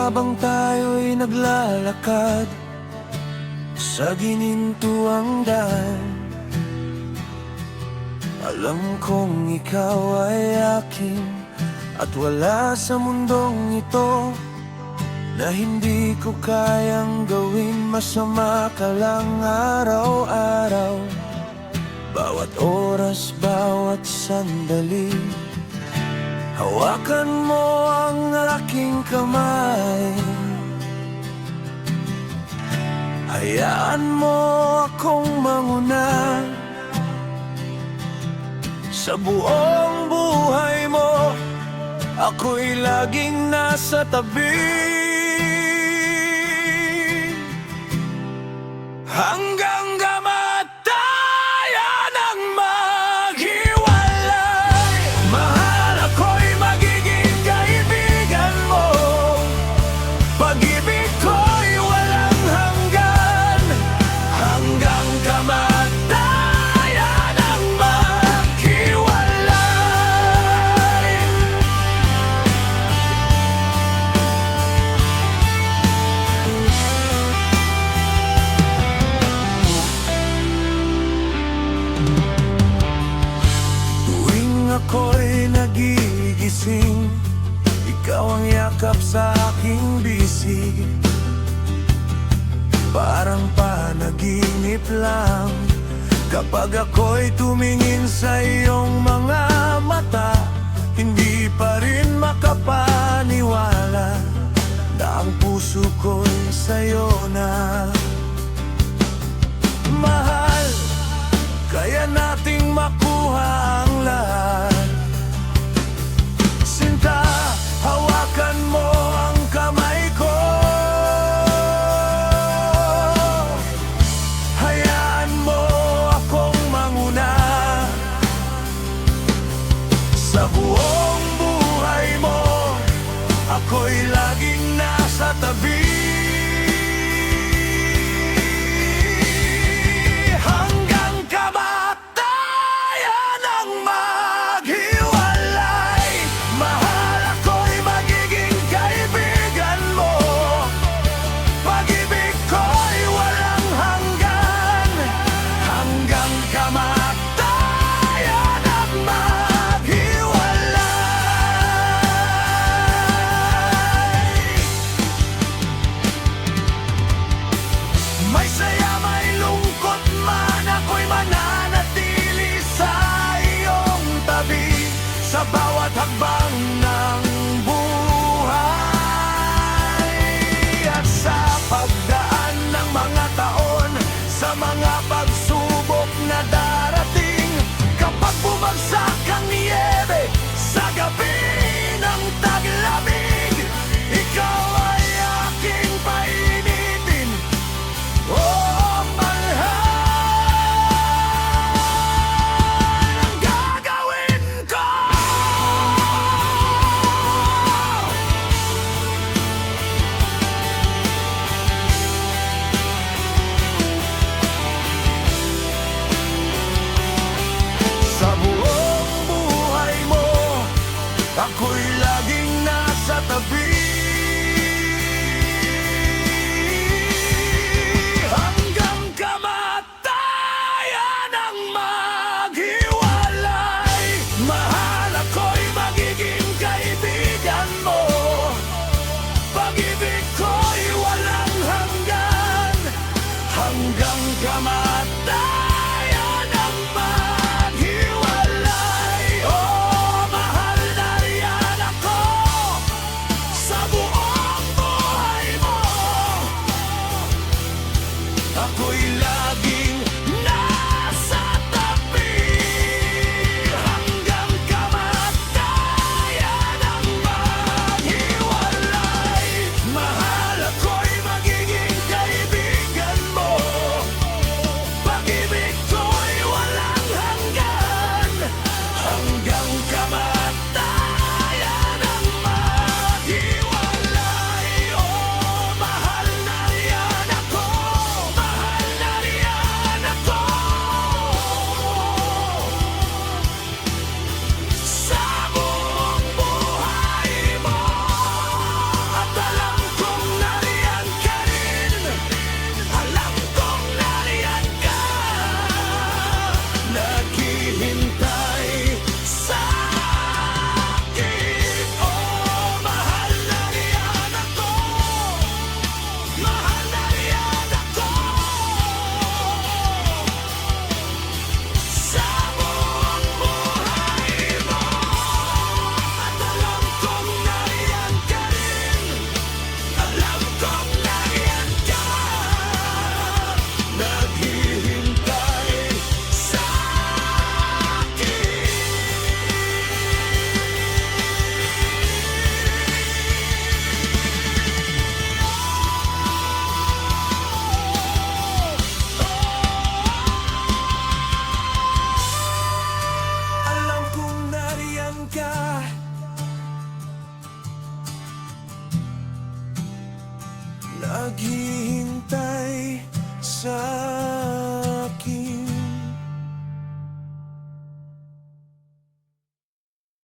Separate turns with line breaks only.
Habang tayo'y naglalakad sa ginintuang daan, alam kong ikaw ay akin at wala sa mundong ito na hindi ko kayang gawin. Masama ka lang araw-araw, bawat oras, bawat sandali. Hawakan mo ang aking kamay, hayaan mo akong manguna. Sa buong buhay mo, ako'y laging nasa tabi, hanggang kamatayan ang maghiwalay. Mahal, ako'y magiging kaibigan mo, pag-ibig ko'y walang hanggan, hanggang kamatayan ang maghiwalay. Ako'y nagigising, ikaw ang yakap sa aking bisig. Parang panaginip lang kapag ako'y tumingin sa iyong mga mata. Hindi pa rin makapaniwala na ang puso ko'y sa'yo na. Mahal, kaya nating makuha ang lahat. Sinta, hawakan mo ang kamay ko, hayaan mo akong manguna. Sa buong buhay mo, ako'y laging nasa tabi, hanggang kamatayan ang maghiwalay. Mahal, ako'y magiging kaibigan mo, pag-ibig ko'y walang hanggan, hanggang kamatayan ang maghiwalay. naghihintay sa